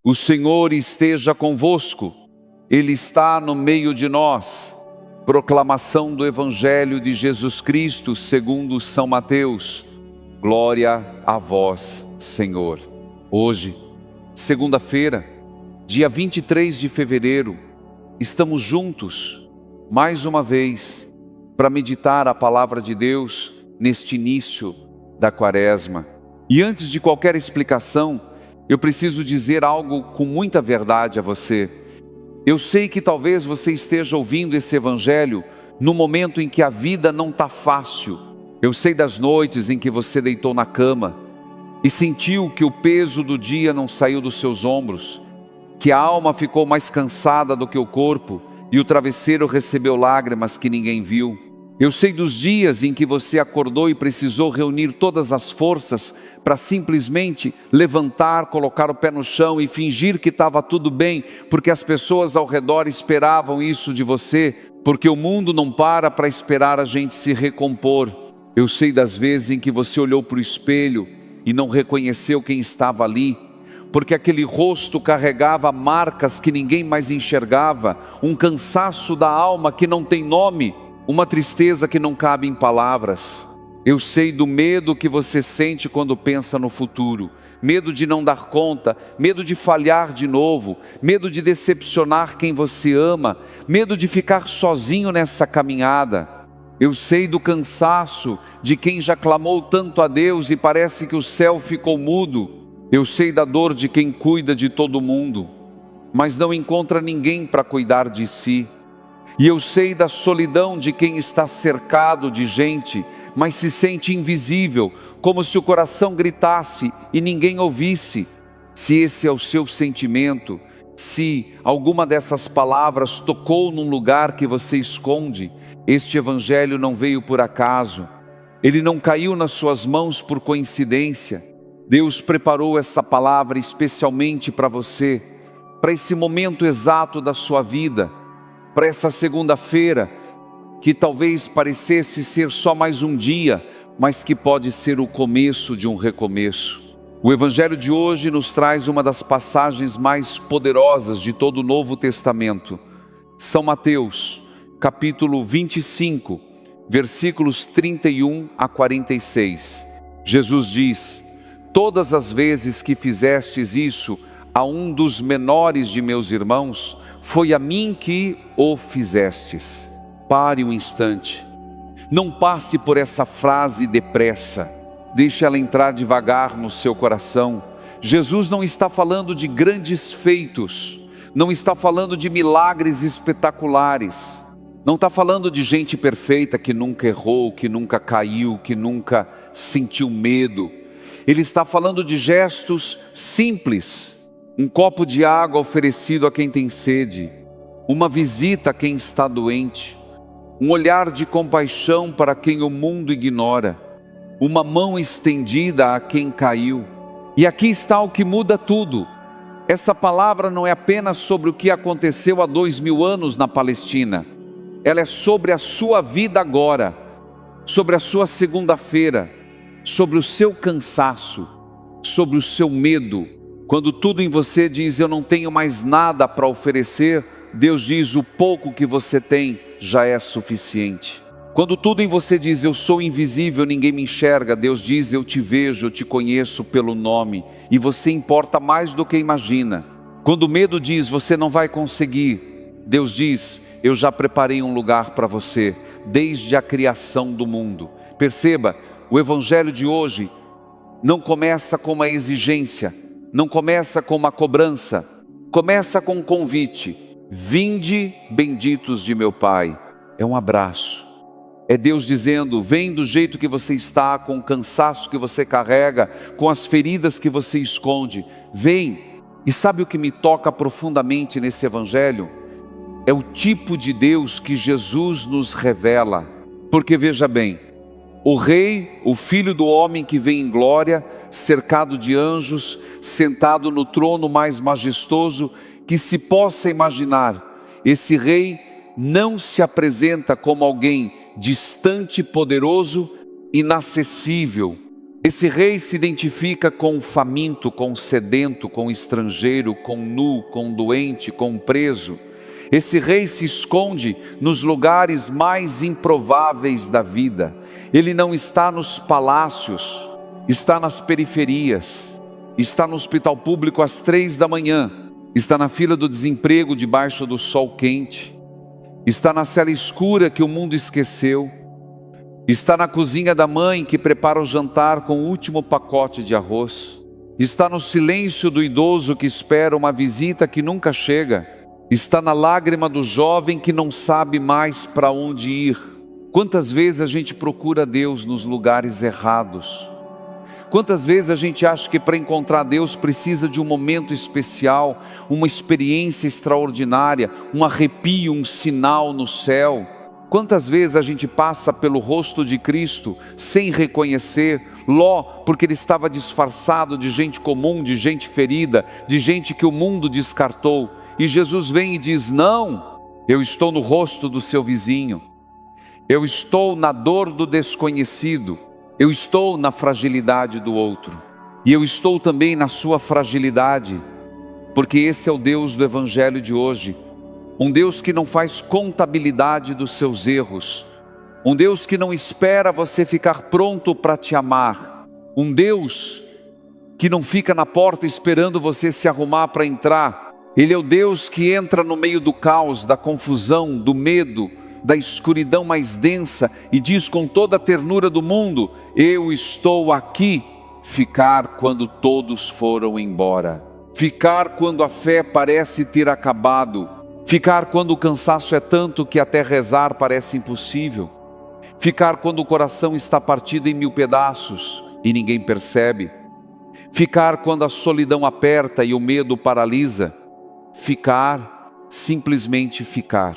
O Senhor esteja convosco, Ele está no meio de nós. Proclamação do Evangelho de Jesus Cristo segundo São Mateus. Glória a vós, Senhor. Hoje, segunda-feira, dia 23 de fevereiro, estamos juntos, mais uma vez, para meditar a palavra de Deus neste início da Quaresma. E antes de qualquer explicação, eu preciso dizer algo com muita verdade a você. Eu sei que talvez você esteja ouvindo esse Evangelho no momento em que a vida não está fácil. Eu sei das noites em que você deitou na cama e sentiu que o peso do dia não saiu dos seus ombros, que a alma ficou mais cansada do que o corpo e o travesseiro recebeu lágrimas que ninguém viu. Eu sei dos dias em que você acordou e precisou reunir todas as forças para simplesmente levantar, colocar o pé no chão e fingir que estava tudo bem, porque as pessoas ao redor esperavam isso de você, porque o mundo não para esperar a gente se recompor. Eu sei das vezes em que você olhou para o espelho e não reconheceu quem estava ali, porque aquele rosto carregava marcas que ninguém mais enxergava, um cansaço da alma que não tem nome, uma tristeza que não cabe em palavras. Eu sei do medo que você sente quando pensa no futuro. Medo de não dar conta, medo de falhar de novo, medo de decepcionar quem você ama, medo de ficar sozinho nessa caminhada. Eu sei do cansaço de quem já clamou tanto a Deus e parece que o céu ficou mudo. Eu sei da dor de quem cuida de todo mundo, mas não encontra ninguém para cuidar de si. E eu sei da solidão de quem está cercado de gente, mas se sente invisível, como se o coração gritasse e ninguém ouvisse. Se esse é o seu sentimento, se alguma dessas palavras tocou num lugar que você esconde, este Evangelho não veio por acaso. Ele não caiu nas suas mãos por coincidência. Deus preparou essa palavra especialmente para você, para esse momento exato da sua vida, para essa segunda-feira, que talvez parecesse ser só mais um dia, mas que pode ser o começo de um recomeço. O Evangelho de hoje nos traz uma das passagens mais poderosas de todo o Novo Testamento. São Mateus, capítulo 25, versículos 31 a 46. Jesus diz: todas as vezes que fizestes isso a um dos menores de meus irmãos, foi a mim que o fizestes. Pare um instante. Não passe por essa frase depressa. Deixe ela entrar devagar no seu coração. Jesus não está falando de grandes feitos. Não está falando de milagres espetaculares. Não está falando de gente perfeita que nunca errou, que nunca caiu, que nunca sentiu medo. Ele está falando de gestos simples. Um copo de água oferecido a quem tem sede, uma visita a quem está doente, um olhar de compaixão para quem o mundo ignora, uma mão estendida a quem caiu. E aqui está o que muda tudo. Essa palavra não é apenas sobre o que aconteceu há 2000 anos na Palestina. Ela é sobre a sua vida agora, sobre a sua segunda-feira, sobre o seu cansaço, sobre o seu medo. Quando tudo em você diz, eu não tenho mais nada para oferecer, Deus diz, o pouco que você tem já é suficiente. Quando tudo em você diz, eu sou invisível, ninguém me enxerga, Deus diz, eu te vejo, eu te conheço pelo nome, e você importa mais do que imagina. Quando o medo diz, você não vai conseguir, Deus diz, eu já preparei um lugar para você, desde a criação do mundo. Perceba, o Evangelho de hoje não começa com uma exigência, não começa com uma cobrança, começa com um convite. Vinde, benditos de meu Pai. É um abraço. É Deus dizendo, vem do jeito que você está, com o cansaço que você carrega, com as feridas que você esconde. Vem. E sabe o que me toca profundamente nesse Evangelho? É o tipo de Deus que Jesus nos revela. Porque veja bem, o Rei, o Filho do Homem que vem em glória, cercado de anjos, sentado no trono mais majestoso que se possa imaginar. Esse Rei não se apresenta como alguém distante, poderoso, inacessível. Esse rei se identifica com o faminto, com o sedento, com o estrangeiro, com o nu, com o doente, com o preso. Esse rei se esconde nos lugares mais improváveis da vida. Ele não está nos palácios, está nas periferias, está no hospital público às 3 da manhã, está na fila do desemprego debaixo do sol quente, está na cela escura que o mundo esqueceu, está na cozinha da mãe que prepara o jantar com o último pacote de arroz, está no silêncio do idoso que espera uma visita que nunca chega, está na lágrima do jovem que não sabe mais para onde ir. Quantas vezes a gente procura Deus nos lugares errados? Quantas vezes a gente acha que para encontrar Deus precisa de um momento especial, uma experiência extraordinária, um arrepio, um sinal no céu? Quantas vezes a gente passa pelo rosto de Cristo sem reconhecer Ló, porque ele estava disfarçado de gente comum, de gente ferida, de gente que o mundo descartou. E Jesus vem e diz: não, eu estou no rosto do seu vizinho, eu estou na dor do desconhecido, eu estou na fragilidade do outro, e eu estou também na sua fragilidade, porque esse é o Deus do Evangelho de hoje, um Deus que não faz contabilidade dos seus erros, um Deus que não espera você ficar pronto para te amar, um Deus que não fica na porta esperando você se arrumar para entrar. Ele é o Deus que entra no meio do caos, da confusão, do medo, da escuridão mais densa e diz com toda a ternura do mundo: eu estou aqui. Ficar quando todos foram embora, ficar quando a fé parece ter acabado, ficar quando o cansaço é tanto que até rezar parece impossível, ficar quando o coração está partido em 1000 pedaços e ninguém percebe, ficar quando a solidão aperta e o medo paralisa. Ficar, simplesmente ficar.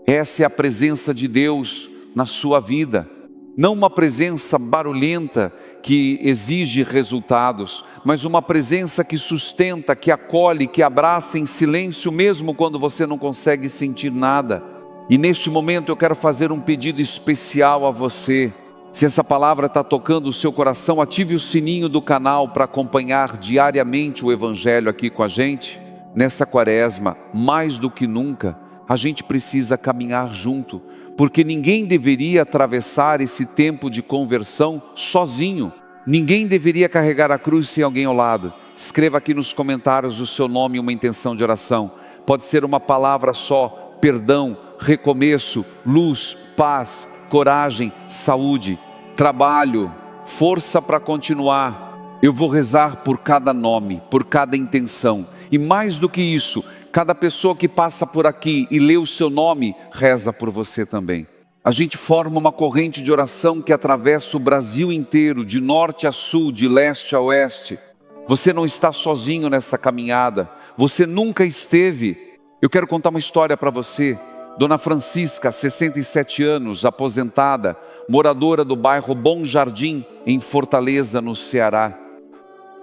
Essa é a presença de Deus na sua vida. Não uma presença barulhenta que exige resultados, mas uma presença que sustenta, que acolhe, que abraça em silêncio mesmo quando você não consegue sentir nada. E neste momento eu quero fazer um pedido especial a você. Se essa palavra está tocando o seu coração, ative o sininho do canal para acompanhar diariamente o Evangelho aqui com a gente. Nessa quaresma, mais do que nunca, a gente precisa caminhar junto, porque ninguém deveria atravessar esse tempo de conversão sozinho. Ninguém deveria carregar a cruz sem alguém ao lado. Escreva aqui nos comentários o seu nome e uma intenção de oração. Pode ser uma palavra só: perdão, recomeço, luz, paz, coragem, saúde, trabalho, força para continuar. Eu vou rezar por cada nome, por cada intenção. E mais do que isso, cada pessoa que passa por aqui e lê o seu nome, reza por você também. A gente forma uma corrente de oração que atravessa o Brasil inteiro, de norte a sul, de leste a oeste. Você não está sozinho nessa caminhada, você nunca esteve. Eu quero contar uma história para você. Dona Francisca, 67 anos, aposentada, moradora do bairro Bom Jardim, em Fortaleza, no Ceará.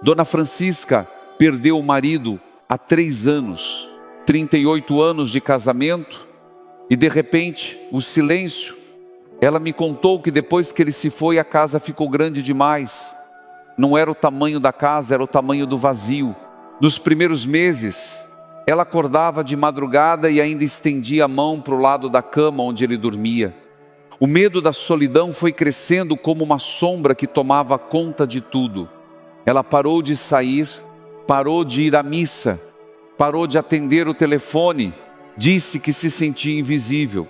Dona Francisca perdeu o marido há 3 anos, 38 anos de casamento, e de repente, o silêncio. Ela me contou que depois que ele se foi, a casa ficou grande demais. Não era o tamanho da casa, era o tamanho do vazio. Nos primeiros meses, ela acordava de madrugada e ainda estendia a mão para o lado da cama onde ele dormia. O medo da solidão foi crescendo como uma sombra que tomava conta de tudo. Ela parou de sair, parou de ir à missa, parou de atender o telefone, disse que se sentia invisível,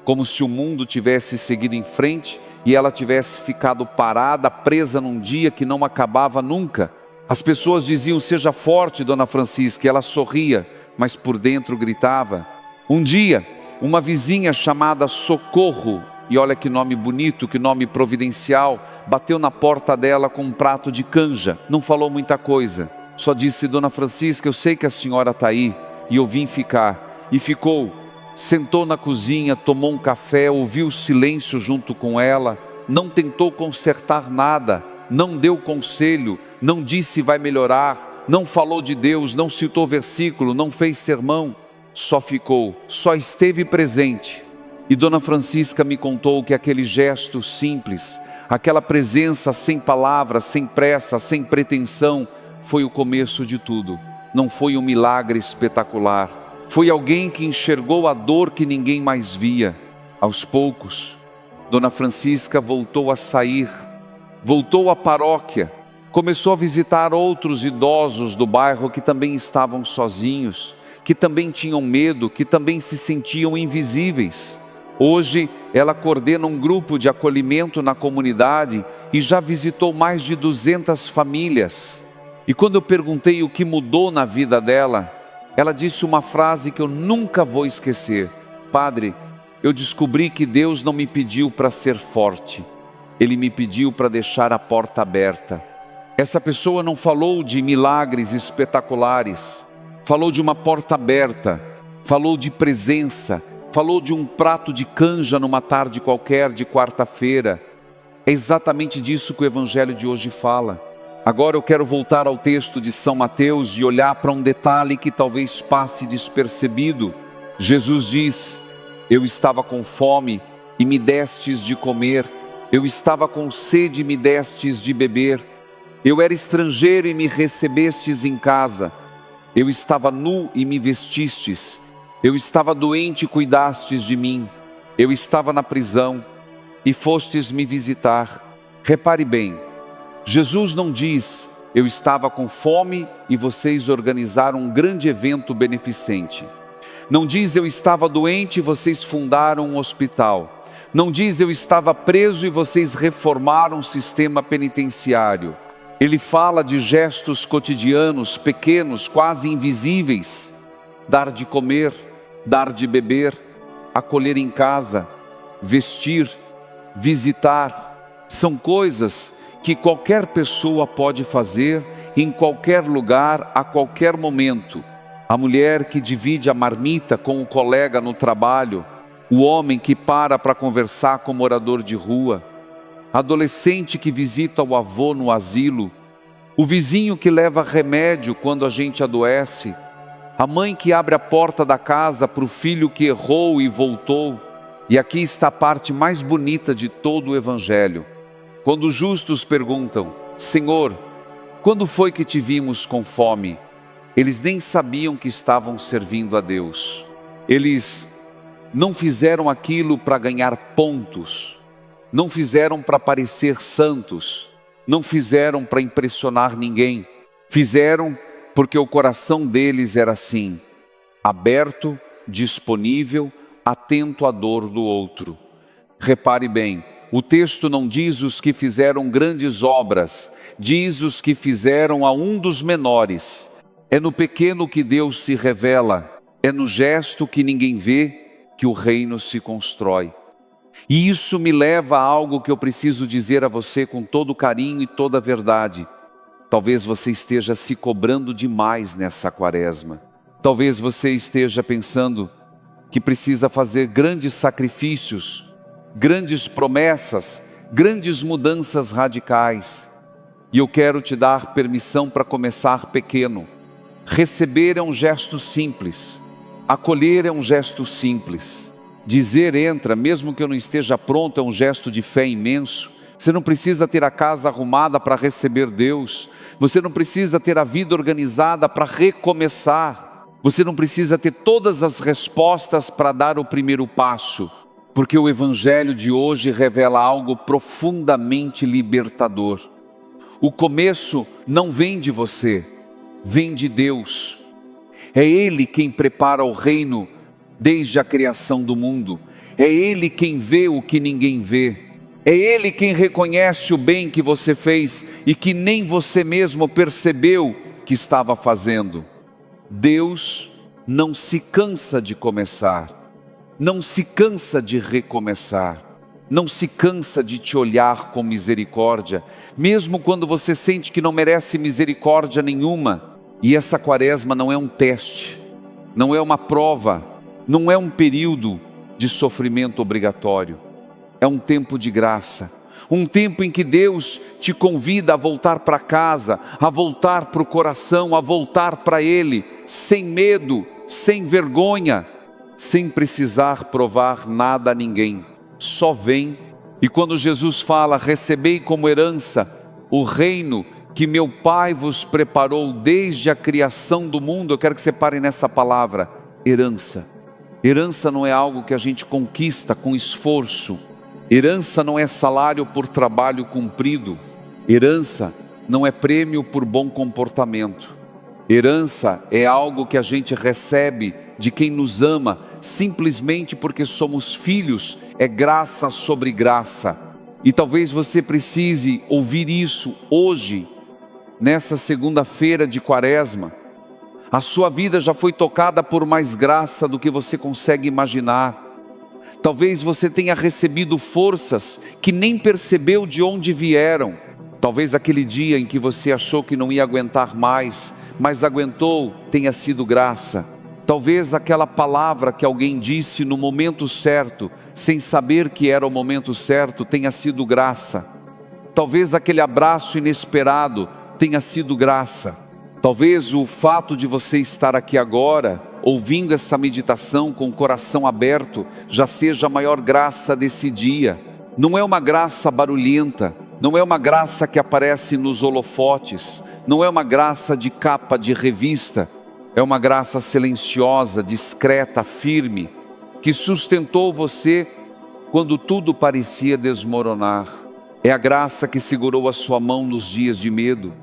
como se o mundo tivesse seguido em frente e ela tivesse ficado parada, presa num dia que não acabava nunca. As pessoas diziam: seja forte, Dona Francisca, e ela sorria, mas por dentro gritava. Um dia, uma vizinha chamada Socorro, e olha que nome bonito, que nome providencial, bateu na porta dela com um prato de canja. Não falou muita coisa, só disse: Dona Francisca, eu sei que a senhora está aí, e eu vim ficar. E ficou, sentou na cozinha, tomou um café, ouviu o silêncio junto com ela, não tentou consertar nada, não deu conselho, não disse vai melhorar, não falou de Deus, não citou versículo, não fez sermão, só ficou, só esteve presente. E Dona Francisca me contou que aquele gesto simples, aquela presença sem palavras, sem pressa, sem pretensão, foi o começo de tudo. Não foi um milagre espetacular. Foi alguém que enxergou a dor que ninguém mais via. Aos poucos, Dona Francisca voltou a sair, voltou à paróquia, começou a visitar outros idosos do bairro que também estavam sozinhos, que também tinham medo, que também se sentiam invisíveis. Hoje, ela coordena um grupo de acolhimento na comunidade e já visitou mais de 200 famílias. E quando eu perguntei o que mudou na vida dela, ela disse uma frase que eu nunca vou esquecer: Padre, eu descobri que Deus não me pediu para ser forte, Ele me pediu para deixar a porta aberta. Essa pessoa não falou de milagres espetaculares, falou de uma porta aberta, falou de presença, falou de um prato de canja numa tarde qualquer de quarta-feira. É exatamente disso que o Evangelho de hoje fala. Agora eu quero voltar ao texto de São Mateus e olhar para um detalhe que talvez passe despercebido. Jesus diz: eu estava com fome e me destes de comer, eu estava com sede e me destes de beber, eu era estrangeiro e me recebestes em casa, eu estava nu e me vestistes, eu estava doente e cuidastes de mim, eu estava na prisão e fostes me visitar. Repare bem, Jesus não diz: eu estava com fome e vocês organizaram um grande evento beneficente. Não diz: eu estava doente e vocês fundaram um hospital. Não diz: eu estava preso e vocês reformaram um sistema penitenciário. Ele fala de gestos cotidianos, pequenos, quase invisíveis: dar de comer, dar de beber, acolher em casa, vestir, visitar. São coisas que qualquer pessoa pode fazer em qualquer lugar, a qualquer momento. A mulher que divide a marmita com o colega no trabalho, o homem que para conversar com o morador de rua, a adolescente que visita o avô no asilo, o vizinho que leva remédio quando a gente adoece, a mãe que abre a porta da casa para o filho que errou e voltou. E aqui está a parte mais bonita de todo o Evangelho. Quando os justos perguntam: Senhor, quando foi que te vimos com fome? Eles nem sabiam que estavam servindo a Deus. Eles não fizeram aquilo para ganhar pontos, não fizeram para parecer santos, não fizeram para impressionar ninguém. Fizeram porque o coração deles era assim, aberto, disponível, atento à dor do outro. Repare bem, o texto não diz os que fizeram grandes obras, diz os que fizeram a um dos menores. É no pequeno que Deus se revela, é no gesto que ninguém vê que o reino se constrói. E isso me leva a algo que eu preciso dizer a você com todo carinho e toda a verdade. Talvez você esteja se cobrando demais nessa quaresma. Talvez você esteja pensando que precisa fazer grandes sacrifícios, grandes promessas, grandes mudanças radicais. E eu quero te dar permissão para começar pequeno. Receber é um gesto simples, acolher é um gesto simples, dizer entra, mesmo que eu não esteja pronto, é um gesto de fé imenso. Você não precisa ter a casa arrumada para receber Deus, você não precisa ter a vida organizada para recomeçar, você não precisa ter todas as respostas para dar o primeiro passo, porque o Evangelho de hoje revela algo profundamente libertador. O começo não vem de você, vem de Deus. É Ele quem prepara o reino desde a criação do mundo. É Ele quem vê o que ninguém vê. É Ele quem reconhece o bem que você fez e que nem você mesmo percebeu que estava fazendo. Deus não se cansa de começar, não se cansa de recomeçar, não se cansa de te olhar com misericórdia, mesmo quando você sente que não merece misericórdia nenhuma. E essa quaresma não é um teste, não é uma prova, não é um período de sofrimento obrigatório. É um tempo de graça, um tempo em que Deus te convida a voltar para casa, a voltar para o coração, a voltar para Ele, sem medo, sem vergonha, sem precisar provar nada a ninguém. Só vem E quando Jesus fala, recebei como herança o reino que meu Pai vos preparou desde a criação do mundo, eu quero que você pare nessa palavra, herança. Herança não é algo que a gente conquista com esforço. Herança não é salário por trabalho cumprido. Herança não é prêmio por bom comportamento. Herança é algo que a gente recebe de quem nos ama, simplesmente porque somos filhos, é graça sobre graça. E talvez você precise ouvir isso hoje, nessa segunda-feira de Quaresma. A sua vida já foi tocada por mais graça do que você consegue imaginar. Talvez você tenha recebido forças que nem percebeu de onde vieram. Talvez aquele dia em que você achou que não ia aguentar mais, mas aguentou, tenha sido graça. Talvez aquela palavra que alguém disse no momento certo, sem saber que era o momento certo, tenha sido graça. Talvez aquele abraço inesperado tenha sido graça. Talvez o fato de você estar aqui agora, ouvindo essa meditação com o coração aberto, já seja a maior graça desse dia. Não é uma graça barulhenta, não é uma graça que aparece nos holofotes, não é uma graça de capa de revista, é uma graça silenciosa, discreta, firme, que sustentou você quando tudo parecia desmoronar. É a graça que segurou a sua mão nos dias de medo.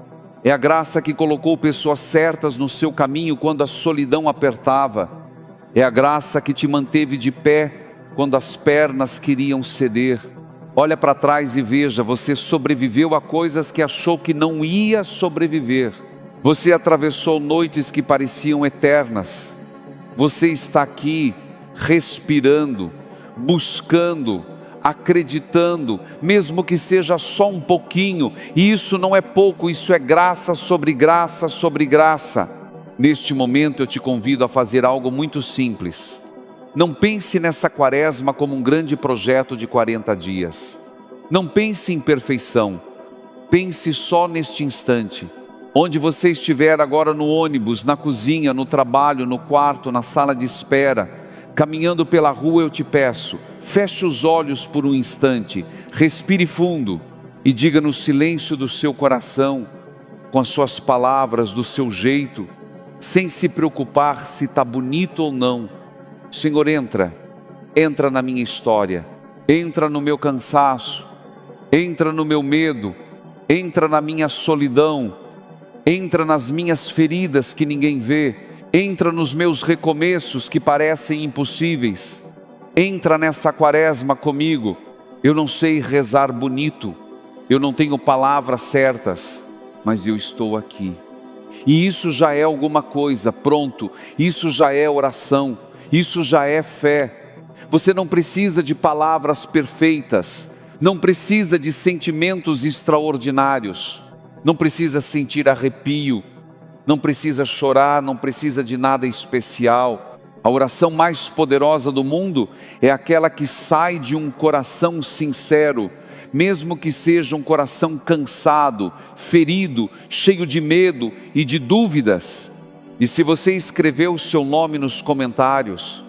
É a graça que colocou pessoas certas no seu caminho quando a solidão apertava. É a graça que te manteve de pé quando as pernas queriam ceder. Olha para trás e veja, você sobreviveu a coisas que achou que não ia sobreviver. Você atravessou noites que pareciam eternas. Você está aqui respirando, buscando, acreditando, mesmo que seja só um pouquinho, e isso não é pouco, isso é graça sobre graça sobre graça. Neste momento eu te convido a fazer algo muito simples. Não pense nessa quaresma como um grande projeto de 40 dias. Não pense em perfeição. Pense só neste instante. Onde você estiver agora, no ônibus, na cozinha, no trabalho, no quarto, na sala de espera, caminhando pela rua, eu te peço, feche os olhos por um instante, respire fundo e diga no silêncio do seu coração, com as suas palavras, do seu jeito, sem se preocupar se está bonito ou não. Senhor, entra na minha história, entra no meu cansaço, entra no meu medo, entra na minha solidão, entra nas minhas feridas que ninguém vê, entra nos meus recomeços que parecem impossíveis. Entra nessa quaresma comigo. Eu não sei rezar bonito, eu não tenho palavras certas, mas eu estou aqui. E isso já é alguma coisa, pronto, isso já é oração, isso já é fé. Você não precisa de palavras perfeitas, não precisa de sentimentos extraordinários, não precisa sentir arrepio, não precisa chorar, não precisa de nada especial. A oração mais poderosa do mundo é aquela que sai de um coração sincero, mesmo que seja um coração cansado, ferido, cheio de medo e de dúvidas. E se você escreveu o seu nome nos comentários,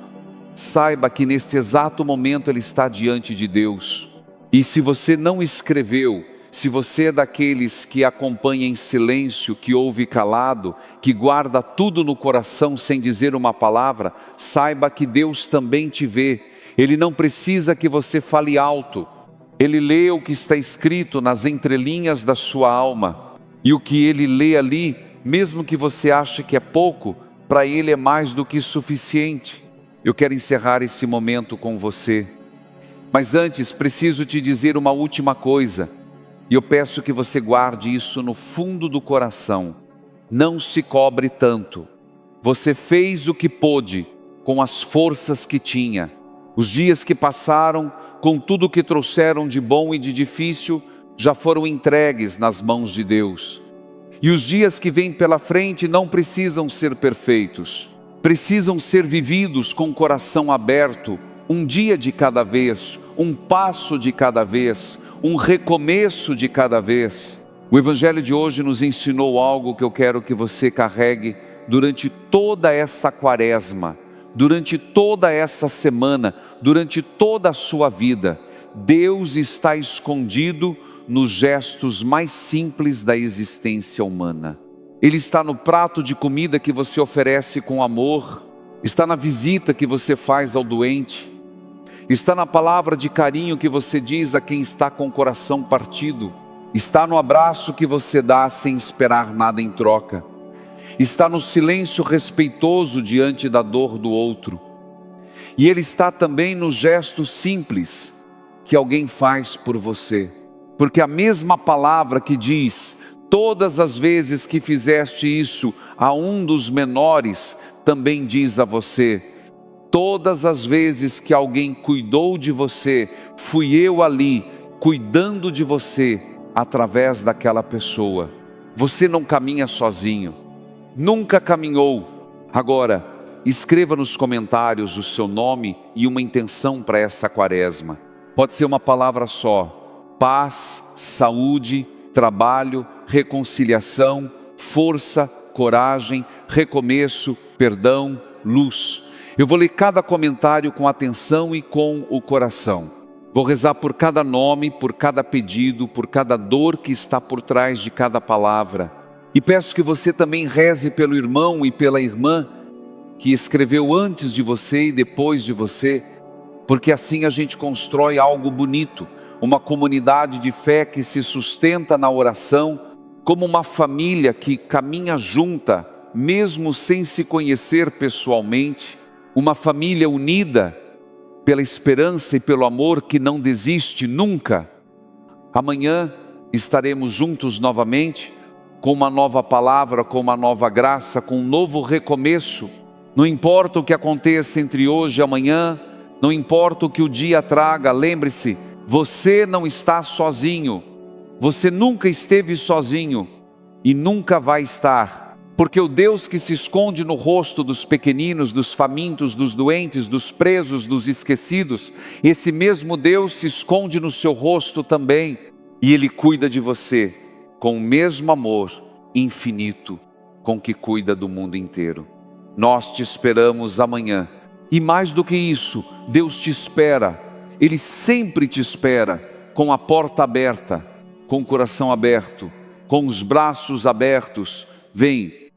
saiba que neste exato momento ele está diante de Deus. E se você não escreveu, se você é daqueles que acompanha em silêncio, que ouve calado, que guarda tudo no coração sem dizer uma palavra, saiba que Deus também te vê. Ele não precisa que você fale alto. Ele lê o que está escrito nas entrelinhas da sua alma. E o que ele lê ali, mesmo que você ache que é pouco, para ele é mais do que suficiente. Eu quero encerrar esse momento com você. Mas antes, preciso te dizer uma última coisa. E eu peço que você guarde isso no fundo do coração. Não se cobre tanto. Você fez o que pôde com as forças que tinha. Os dias que passaram, com tudo o que trouxeram de bom e de difícil, já foram entregues nas mãos de Deus. E os dias que vêm pela frente não precisam ser perfeitos. Precisam ser vividos com o coração aberto, um dia de cada vez, um passo de cada vez, um recomeço de cada vez. O Evangelho de hoje nos ensinou algo que eu quero que você carregue durante toda essa quaresma, durante toda essa semana, durante toda a sua vida. Deus está escondido nos gestos mais simples da existência humana. Ele está no prato de comida que você oferece com amor, está na visita que você faz ao doente, está na palavra de carinho que você diz a quem está com o coração partido, está no abraço que você dá sem esperar nada em troca, está no silêncio respeitoso diante da dor do outro. E Ele está também nos gestos simples que alguém faz por você. Porque a mesma palavra que diz, todas as vezes que fizeste isso a um dos menores, também diz a você, todas as vezes que alguém cuidou de você, fui eu ali, cuidando de você, através daquela pessoa. Você não caminha sozinho, nunca caminhou. Agora, escreva nos comentários o seu nome e uma intenção para essa quaresma. Pode ser uma palavra só: paz, saúde, trabalho, reconciliação, força, coragem, recomeço, perdão, luz. Eu vou ler cada comentário com atenção e com o coração. Vou rezar por cada nome, por cada pedido, por cada dor que está por trás de cada palavra. E peço que você também reze pelo irmão e pela irmã que escreveu antes de você e depois de você, porque assim a gente constrói algo bonito, uma comunidade de fé que se sustenta na oração, como uma família que caminha junta, mesmo sem se conhecer pessoalmente, uma família unida pela esperança e pelo amor que não desiste nunca. Amanhã estaremos juntos novamente, com uma nova palavra, com uma nova graça, com um novo recomeço. Não importa o que aconteça entre hoje e amanhã, não importa o que o dia traga, lembre-se, você não está sozinho, você nunca esteve sozinho e nunca vai estar, porque o Deus que se esconde no rosto dos pequeninos, dos famintos, dos doentes, dos presos, dos esquecidos, esse mesmo Deus se esconde no seu rosto também, e Ele cuida de você com o mesmo amor infinito com que cuida do mundo inteiro. Nós te esperamos amanhã, e mais do que isso, Deus te espera, Ele sempre te espera, com a porta aberta, com o coração aberto, com os braços abertos. Vem,